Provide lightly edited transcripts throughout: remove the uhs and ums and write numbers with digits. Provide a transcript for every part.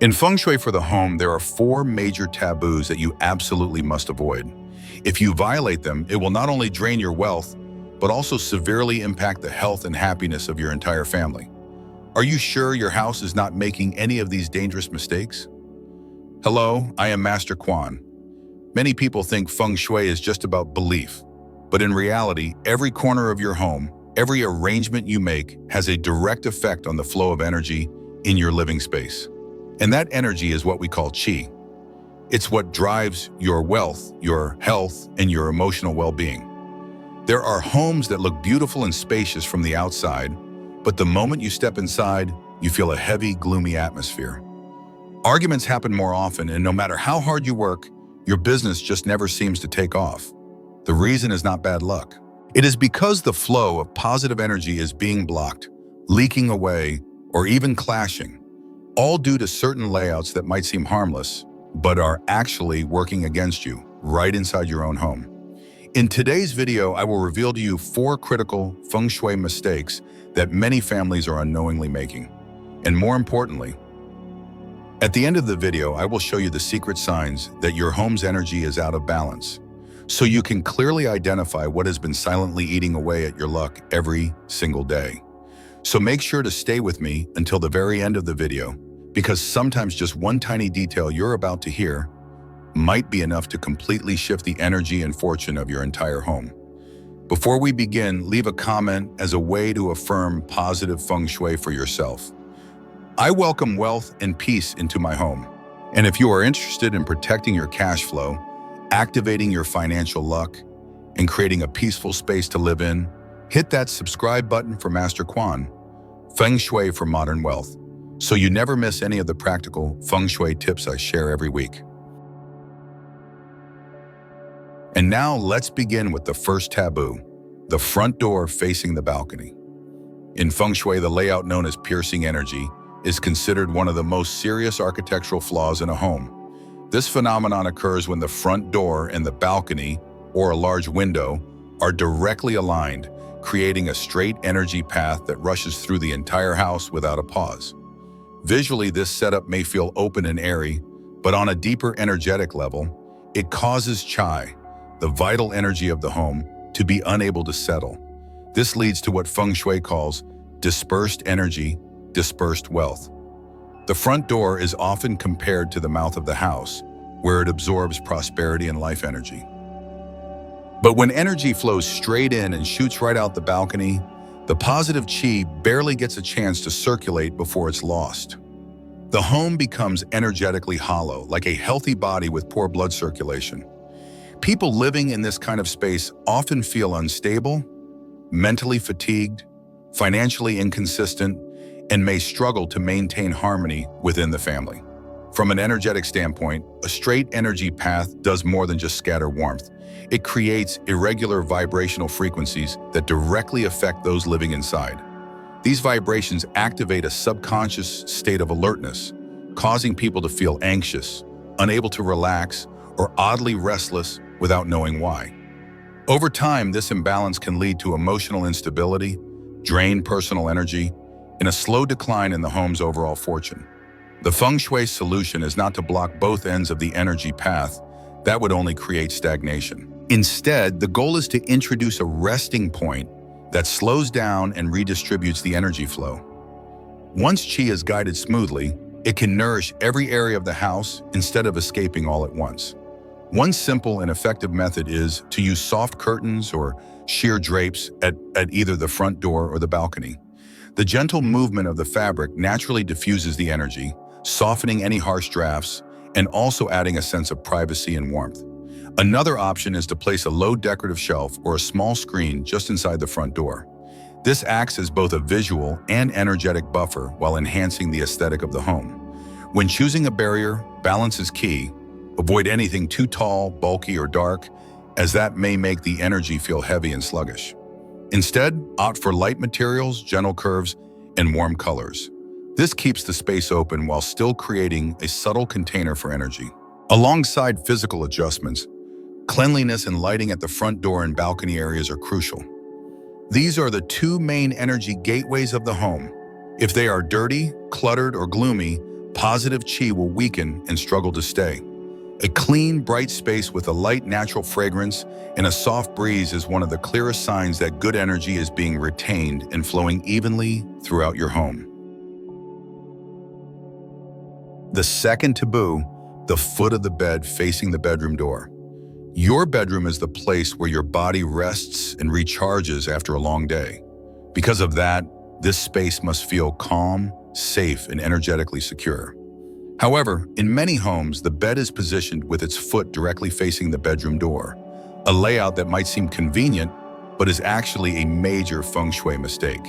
In Feng Shui for the home, there are 4 major taboos that you absolutely must avoid. If you violate them, it will not only drain your wealth, but also severely impact the health and happiness of your entire family. Are you sure your house is not making any of these dangerous mistakes? Hello, I am Master Quan. Many people think Feng Shui is just about belief, but in reality, every corner of your home, every arrangement you make has a direct effect on the flow of energy in your living space. And that energy is what we call qi. It's what drives your wealth, your health, and your emotional well-being. There are homes that look beautiful and spacious from the outside, but the moment you step inside, you feel a heavy, gloomy atmosphere. Arguments happen more often, and no matter how hard you work, your business just never seems to take off. The reason is not bad luck. It is because the flow of positive energy is being blocked, leaking away, or even clashing, all due to certain layouts that might seem harmless, but are actually working against you right inside your own home. In today's video, I will reveal to you 4 critical Feng Shui mistakes that many families are unknowingly making. And more importantly, at the end of the video, I will show you the secret signs that your home's energy is out of balance, so you can clearly identify what has been silently eating away at your luck every single day. So make sure to stay with me until the very end of the video, because sometimes just one tiny detail you're about to hear might be enough to completely shift the energy and fortune of your entire home. Before we begin, leave a comment as a way to affirm positive Feng Shui for yourself. I welcome wealth and peace into my home. And if you are interested in protecting your cash flow, activating your financial luck, and creating a peaceful space to live in, hit that subscribe button for Master Quan, Feng Shui for Modern Wealth, so you never miss any of the practical Feng Shui tips I share every week. And now let's begin with the first taboo, the front door facing the balcony. In Feng Shui, the layout known as piercing energy is considered one of the most serious architectural flaws in a home. This phenomenon occurs when the front door and the balcony, or a large window, are directly aligned, creating a straight energy path that rushes through the entire house without a pause. Visually, this setup may feel open and airy, but on a deeper energetic level, it causes Chai, the vital energy of the home, to be unable to settle. This leads to what Feng Shui calls dispersed energy, dispersed wealth. The front door is often compared to the mouth of the house, where it absorbs prosperity and life energy. But when energy flows straight in and shoots right out the balcony, the positive qi barely gets a chance to circulate before it's lost. The home becomes energetically hollow, like a healthy body with poor blood circulation. People living in this kind of space often feel unstable, mentally fatigued, financially inconsistent, and may struggle to maintain harmony within the family. From an energetic standpoint, a straight energy path does more than just scatter warmth. It creates irregular vibrational frequencies that directly affect those living inside. These vibrations activate a subconscious state of alertness, causing people to feel anxious, unable to relax, or oddly restless without knowing why. Over time, this imbalance can lead to emotional instability, drained personal energy, and a slow decline in the home's overall fortune. The Feng Shui solution is not to block both ends of the energy path. That would only create stagnation. Instead, the goal is to introduce a resting point that slows down and redistributes the energy flow. Once qi is guided smoothly, it can nourish every area of the house instead of escaping all at once. One simple and effective method is to use soft curtains or sheer drapes at either the front door or the balcony. The gentle movement of the fabric naturally diffuses the energy, softening any harsh drafts, and also adding a sense of privacy and warmth. Another option is to place a low decorative shelf or a small screen just inside the front door. This acts as both a visual and energetic buffer while enhancing the aesthetic of the home. When choosing a barrier, balance is key. Avoid anything too tall, bulky, or dark, as that may make the energy feel heavy and sluggish. Instead, opt for light materials, gentle curves, and warm colors. This keeps the space open while still creating a subtle container for energy. Alongside physical adjustments, cleanliness and lighting at the front door and balcony areas are crucial. These are the 2 main energy gateways of the home. If they are dirty, cluttered, or gloomy, positive qi will weaken and struggle to stay. A clean, bright space with a light, natural fragrance and a soft breeze is one of the clearest signs that good energy is being retained and flowing evenly throughout your home. The second taboo, the foot of the bed facing the bedroom door. Your bedroom is the place where your body rests and recharges after a long day. Because of that, this space must feel calm, safe, and energetically secure. However, in many homes, the bed is positioned with its foot directly facing the bedroom door, a layout that might seem convenient, but is actually a major feng shui mistake.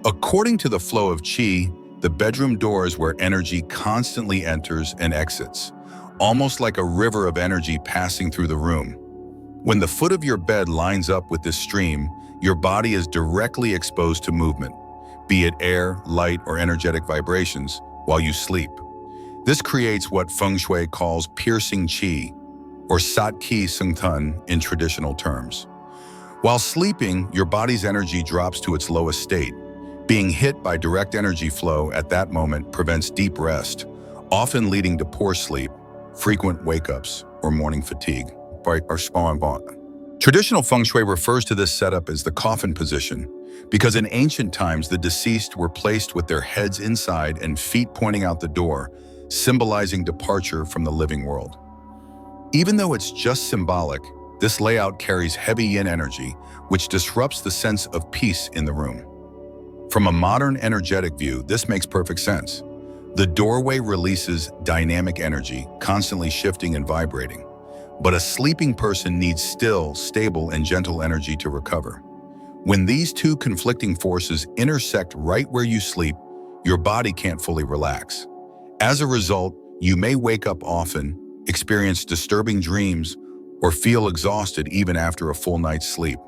According to the flow of qi, the bedroom door is where energy constantly enters and exits, almost like a river of energy passing through the room. When the foot of your bed lines up with this stream, your body is directly exposed to movement, be it air, light, or energetic vibrations, while you sleep. This creates what Feng Shui calls piercing qi, or sat qi sung tun in traditional terms. While sleeping, your body's energy drops to its lowest state. Being hit by direct energy flow at that moment prevents deep rest, often leading to poor sleep, frequent wake-ups, or morning fatigue. Traditional Feng Shui refers to this setup as the coffin position, because in ancient times the deceased were placed with their heads inside and feet pointing out the door, symbolizing departure from the living world. Even though it's just symbolic, this layout carries heavy yin energy, which disrupts the sense of peace in the room. From a modern energetic view, this makes perfect sense. The doorway releases dynamic energy, constantly shifting and vibrating. But a sleeping person needs still, stable, and gentle energy to recover. When these two conflicting forces intersect right where you sleep, your body can't fully relax. As a result, you may wake up often, experience disturbing dreams, or feel exhausted even after a full night's sleep.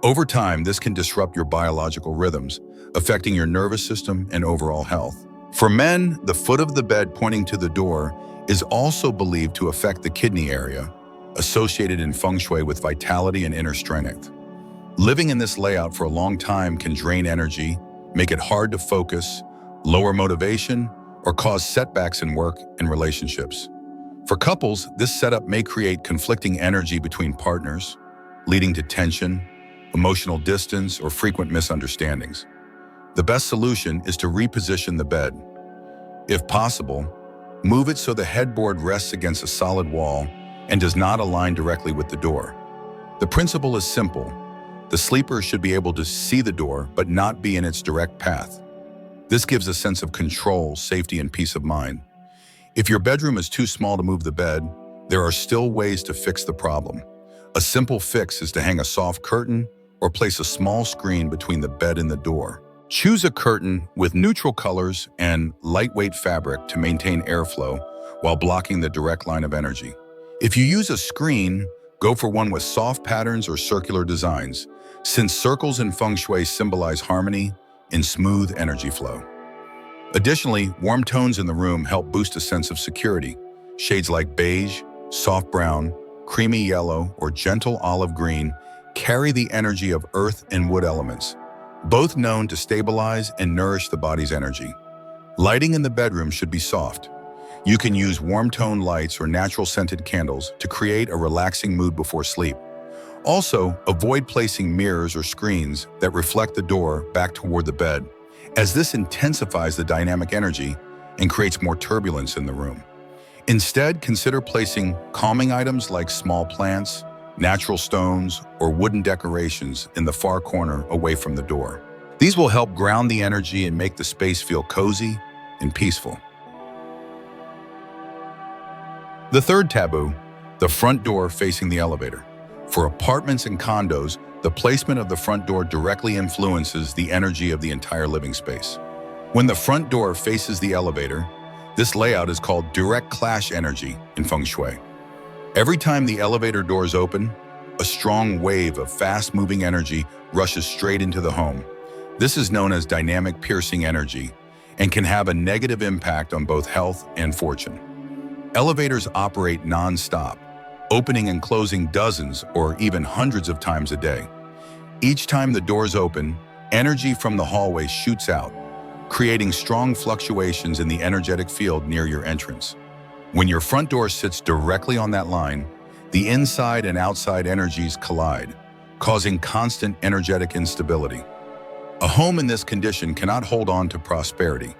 Over time, this can disrupt your biological rhythms, affecting your nervous system and overall health. For men, the foot of the bed pointing to the door is also believed to affect the kidney area, associated in Feng Shui with vitality and inner strength. Living in this layout for a long time can drain energy, make it hard to focus, lower motivation, or cause setbacks in work and relationships. For couples, this setup may create conflicting energy between partners, leading to tension, emotional distance, or frequent misunderstandings. The best solution is to reposition the bed. If possible, move it so the headboard rests against a solid wall and does not align directly with the door. The principle is simple. The sleeper should be able to see the door but not be in its direct path. This gives a sense of control, safety, and peace of mind. If your bedroom is too small to move the bed, there are still ways to fix the problem. A simple fix is to hang a soft curtain or place a small screen between the bed and the door. Choose a curtain with neutral colors and lightweight fabric to maintain airflow while blocking the direct line of energy. If you use a screen, go for one with soft patterns or circular designs, since circles in Feng Shui symbolize harmony and smooth energy flow. Additionally, warm tones in the room help boost a sense of security. Shades like beige, soft brown, creamy yellow, or gentle olive green carry the energy of earth and wood elements, both known to stabilize and nourish the body's energy. Lighting in the bedroom should be soft. You can use warm-tone lights or natural scented candles to create a relaxing mood before sleep. Also, avoid placing mirrors or screens that reflect the door back toward the bed, as this intensifies the dynamic energy and creates more turbulence in the room. Instead, consider placing calming items like small plants, natural stones, or wooden decorations in the far corner away from the door. These will help ground the energy and make the space feel cozy and peaceful. The third taboo, the front door facing the elevator. For apartments and condos, the placement of the front door directly influences the energy of the entire living space. When the front door faces the elevator, this layout is called direct clash energy in Feng Shui. Every time the elevator doors open, a strong wave of fast-moving energy rushes straight into the home. This is known as dynamic piercing energy and can have a negative impact on both health and fortune. Elevators operate non-stop, opening and closing dozens or even hundreds of times a day. Each time the doors open, energy from the hallway shoots out, creating strong fluctuations in the energetic field near your entrance. When your front door sits directly on that line, the inside and outside energies collide, causing constant energetic instability. A home in this condition cannot hold on to prosperity.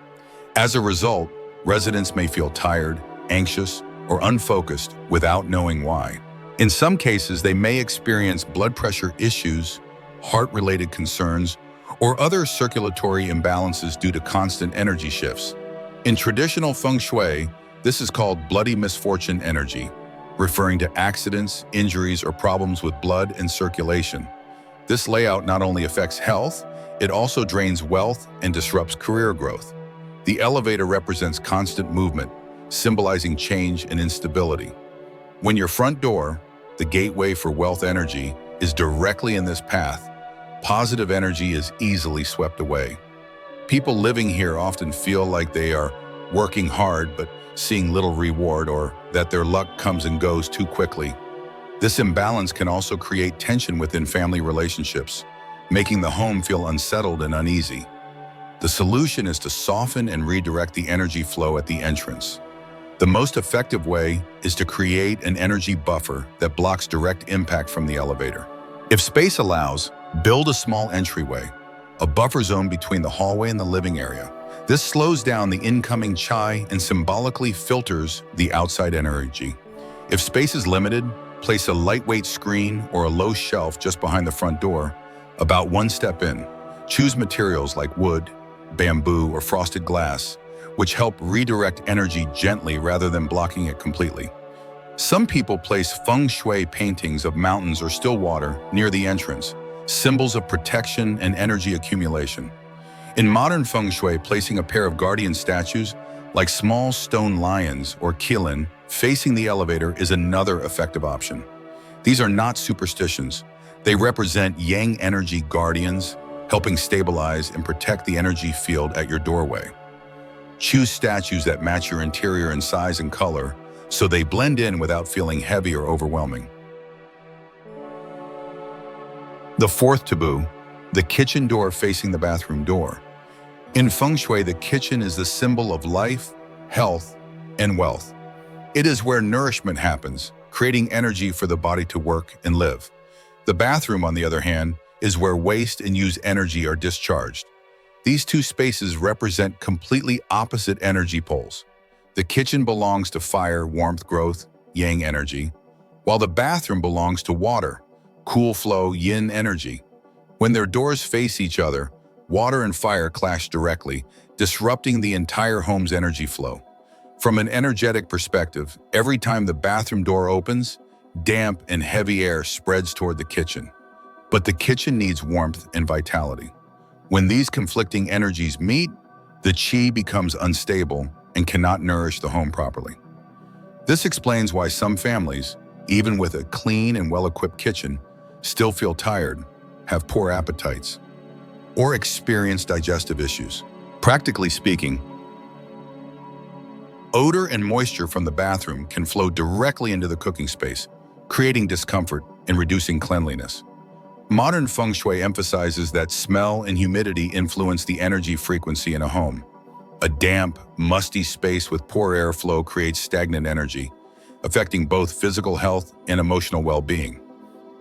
As a result, residents may feel tired, anxious, or unfocused without knowing why. In some cases, they may experience blood pressure issues, heart-related concerns, or other circulatory imbalances due to constant energy shifts. In traditional Feng Shui, this is called bloody misfortune energy, referring to accidents, injuries, or problems with blood and circulation. This layout not only affects health, it also drains wealth and disrupts career growth. The elevator represents constant movement, symbolizing change and instability. When your front door, the gateway for wealth energy, is directly in this path, positive energy is easily swept away. People living here often feel like they are working hard but seeing little reward, or that their luck comes and goes too quickly. This imbalance can also create tension within family relationships, making the home feel unsettled and uneasy. The solution is to soften and redirect the energy flow at the entrance. The most effective way is to create an energy buffer that blocks direct impact from the elevator. If space allows, build a small entryway, a buffer zone between the hallway and the living area. This slows down the incoming chai and symbolically filters the outside energy. If space is limited, place a lightweight screen or a low shelf just behind the front door, about one step in. Choose materials like wood, bamboo, or frosted glass, which help redirect energy gently rather than blocking it completely. Some people place Feng Shui paintings of mountains or still water near the entrance, symbols of protection and energy accumulation. In modern Feng Shui, placing a pair of guardian statues, like small stone lions or qilin, facing the elevator is another effective option. These are not superstitions. They represent yang energy guardians, helping stabilize and protect the energy field at your doorway. Choose statues that match your interior in size and color, so they blend in without feeling heavy or overwhelming. The fourth taboo, the kitchen door facing the bathroom door. In Feng Shui, the kitchen is the symbol of life, health, and wealth. It is where nourishment happens, creating energy for the body to work and live. The bathroom, on the other hand, is where waste and used energy are discharged. These two spaces represent completely opposite energy poles. The kitchen belongs to fire, warmth, growth, yang energy, while the bathroom belongs to water, cool flow, yin energy. When their doors face each other, water and fire clash directly, disrupting the entire home's energy flow. From an energetic perspective, every time the bathroom door opens, damp and heavy air spreads toward the kitchen. But the kitchen needs warmth and vitality. When these conflicting energies meet, the qi becomes unstable and cannot nourish the home properly. This explains why some families, even with a clean and well-equipped kitchen, still feel tired, have poor appetites, or experience digestive issues. Practically speaking, odor and moisture from the bathroom can flow directly into the cooking space, creating discomfort and reducing cleanliness. Modern Feng Shui emphasizes that smell and humidity influence the energy frequency in a home. A damp, musty space with poor airflow creates stagnant energy, affecting both physical health and emotional well-being.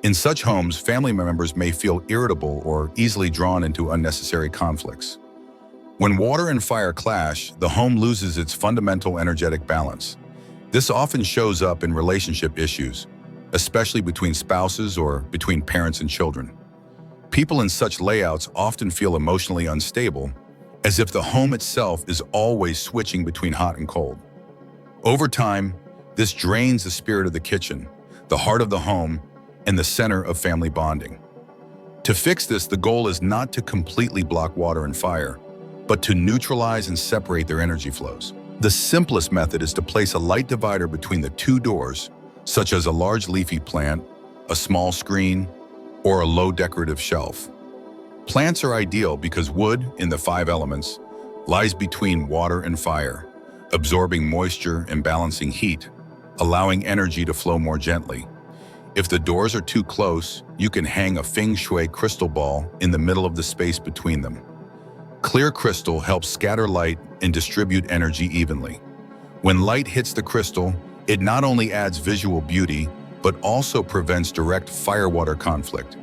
In such homes, family members may feel irritable or easily drawn into unnecessary conflicts. When water and fire clash, the home loses its fundamental energetic balance. This often shows up in relationship issues, especially between spouses or between parents and children. People in such layouts often feel emotionally unstable, as if the home itself is always switching between hot and cold. Over time, this drains the spirit of the kitchen, the heart of the home, and the center of family bonding. To fix this, the goal is not to completely block water and fire, but to neutralize and separate their energy flows. The simplest method is to place a light divider between the two doors, such as a large leafy plant, a small screen, or a low decorative shelf. Plants are ideal because wood, in the 5 elements, lies between water and fire, absorbing moisture and balancing heat, allowing energy to flow more gently. If the doors are too close, you can hang a Feng Shui crystal ball in the middle of the space between them. Clear crystal helps scatter light and distribute energy evenly. When light hits the crystal, it not only adds visual beauty, but also prevents direct fire-water conflict.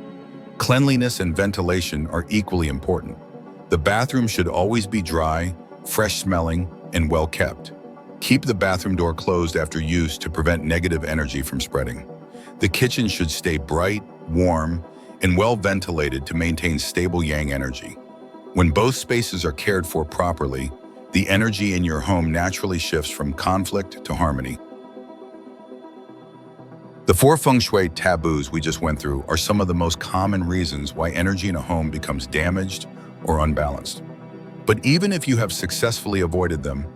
Cleanliness and ventilation are equally important. The bathroom should always be dry, fresh-smelling, and well-kept. Keep the bathroom door closed after use to prevent negative energy from spreading. The kitchen should stay bright, warm, and well-ventilated to maintain stable yang energy. When both spaces are cared for properly, the energy in your home naturally shifts from conflict to harmony. The 4 Feng Shui taboos we just went through are some of the most common reasons why energy in a home becomes damaged or unbalanced. But even if you have successfully avoided them,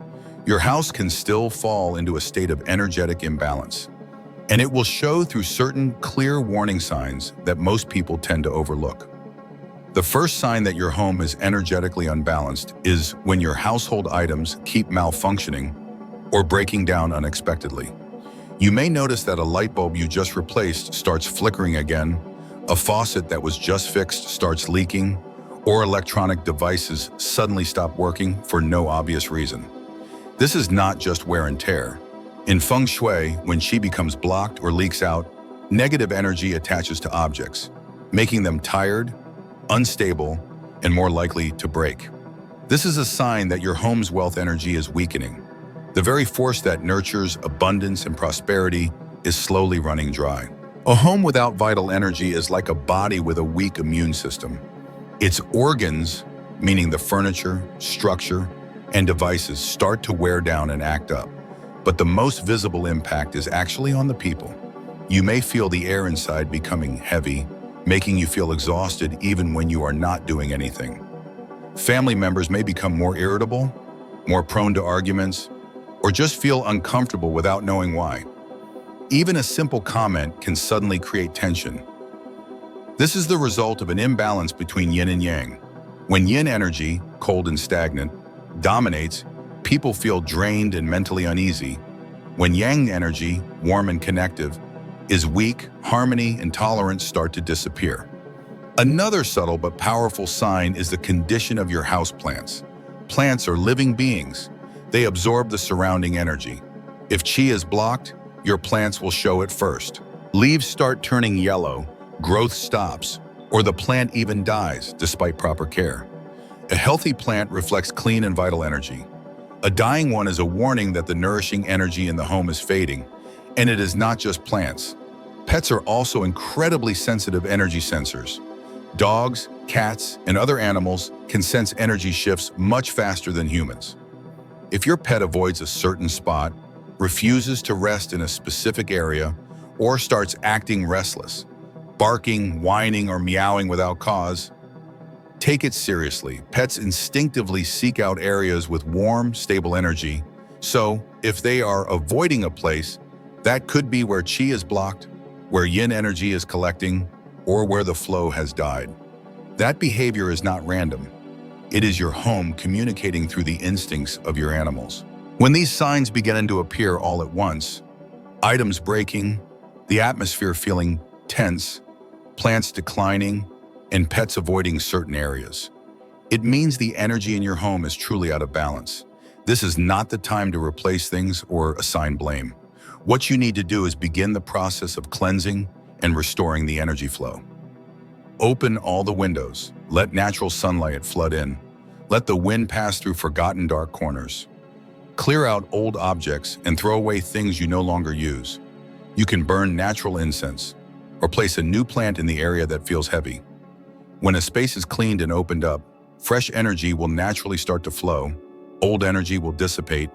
your house can still fall into a state of energetic imbalance. And it will show through certain clear warning signs that most people tend to overlook. The first sign that your home is energetically unbalanced is when your household items keep malfunctioning or breaking down unexpectedly. You may notice that a light bulb you just replaced starts flickering again, a faucet that was just fixed starts leaking, or electronic devices suddenly stop working for no obvious reason. This is not just wear and tear. In Feng Shui, when qi becomes blocked or leaks out, negative energy attaches to objects, making them tired, unstable, and more likely to break. This is a sign that your home's wealth energy is weakening. The very force that nurtures abundance and prosperity is slowly running dry. A home without vital energy is like a body with a weak immune system. Its organs, meaning the furniture, structure, and devices, start to wear down and act up. But the most visible impact is actually on the people. You may feel the air inside becoming heavy, making you feel exhausted even when you are not doing anything. Family members may become more irritable, more prone to arguments, or just feel uncomfortable without knowing why. Even a simple comment can suddenly create tension. This is the result of an imbalance between yin and yang. When yin energy, cold and stagnant, dominates, people feel drained and mentally uneasy. When yang energy, warm and connective, is weak, harmony and tolerance start to disappear. Another subtle but powerful sign is the condition of your houseplants. Plants are living beings. They absorb the surrounding energy. If qi is blocked, your plants will show it first. Leaves start turning yellow, growth stops, or the plant even dies despite proper care. A healthy plant reflects clean and vital energy. A dying one is a warning that the nourishing energy in the home is fading. And it is not just plants. Pets are also incredibly sensitive energy sensors. Dogs, cats, and other animals can sense energy shifts much faster than humans. If your pet avoids a certain spot, refuses to rest in a specific area, or starts acting restless, barking, whining, or meowing without cause, take it seriously. Pets instinctively seek out areas with warm, stable energy. So, if they are avoiding a place, that could be where qi is blocked, where yin energy is collecting, or where the flow has died. That behavior is not random. It is your home communicating through the instincts of your animals. When these signs begin to appear all at once, items breaking, the atmosphere feeling tense, plants declining, and pets avoiding certain areas, it means the energy in your home is truly out of balance. This is not the time to replace things or assign blame. What you need to do is begin the process of cleansing and restoring the energy flow. Open all the windows. Let natural sunlight flood in. Let the wind pass through forgotten dark corners. Clear out old objects and throw away things you no longer use. You can burn natural incense or place a new plant in the area that feels heavy. When a space is cleaned and opened up, fresh energy will naturally start to flow, old energy will dissipate,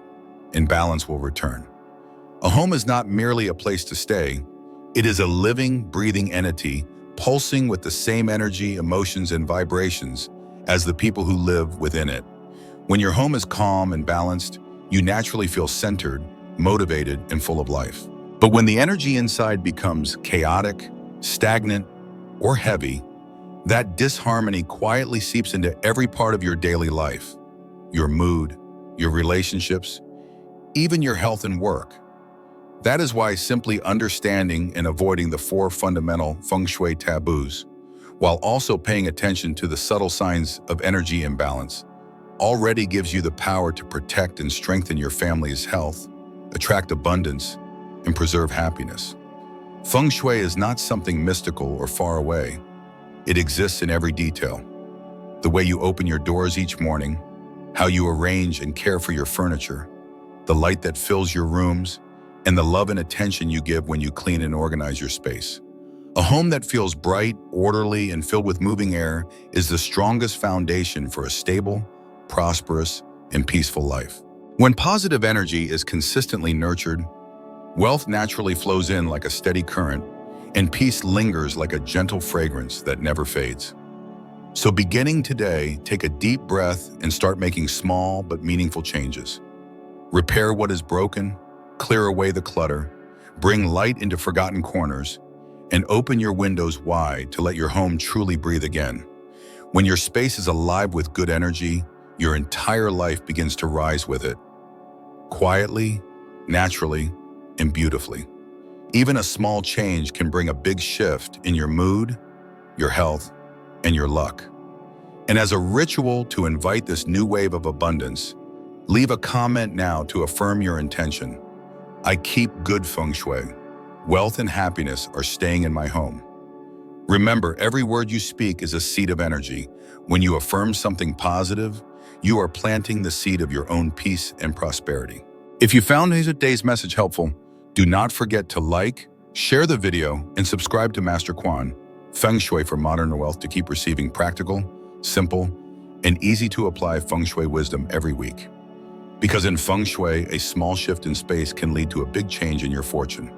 and balance will return. A home is not merely a place to stay. It is a living, breathing entity pulsing with the same energy, emotions, and vibrations as the people who live within it. When your home is calm and balanced, you naturally feel centered, motivated, and full of life. But when the energy inside becomes chaotic, stagnant, or heavy, that disharmony quietly seeps into every part of your daily life, your mood, your relationships, even your health and work. That is why simply understanding and avoiding the 4 fundamental Feng Shui taboos, while also paying attention to the subtle signs of energy imbalance, already gives you the power to protect and strengthen your family's health, attract abundance, and preserve happiness. Feng Shui is not something mystical or far away. It exists in every detail. The way you open your doors each morning, how you arrange and care for your furniture, the light that fills your rooms, and the love and attention you give when you clean and organize your space. A home that feels bright, orderly, and filled with moving air is the strongest foundation for a stable, prosperous, and peaceful life. When positive energy is consistently nurtured, wealth naturally flows in like a steady current, and peace lingers like a gentle fragrance that never fades. So beginning today, take a deep breath and start making small but meaningful changes. Repair what is broken, clear away the clutter, bring light into forgotten corners, and open your windows wide to let your home truly breathe again. When your space is alive with good energy, your entire life begins to rise with it. Quietly, naturally, and beautifully. Even a small change can bring a big shift in your mood, your health, and your luck. And as a ritual to invite this new wave of abundance, leave a comment now to affirm your intention. I keep good feng shui. Wealth and happiness are staying in my home. Remember, every word you speak is a seed of energy. When you affirm something positive, you are planting the seed of your own peace and prosperity. If you found today's message helpful, do not forget to like, share the video, and subscribe to Master Quan, Feng Shui for Modern Wealth, to keep receiving practical, simple, and easy to apply Feng Shui wisdom every week. Because in Feng Shui, a small shift in space can lead to a big change in your fortune.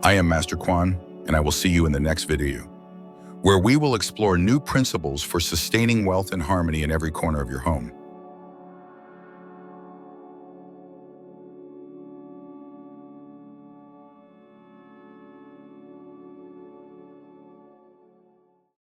I am Master Quan, and I will see you in the next video, where we will explore new principles for sustaining wealth and harmony in every corner of your home.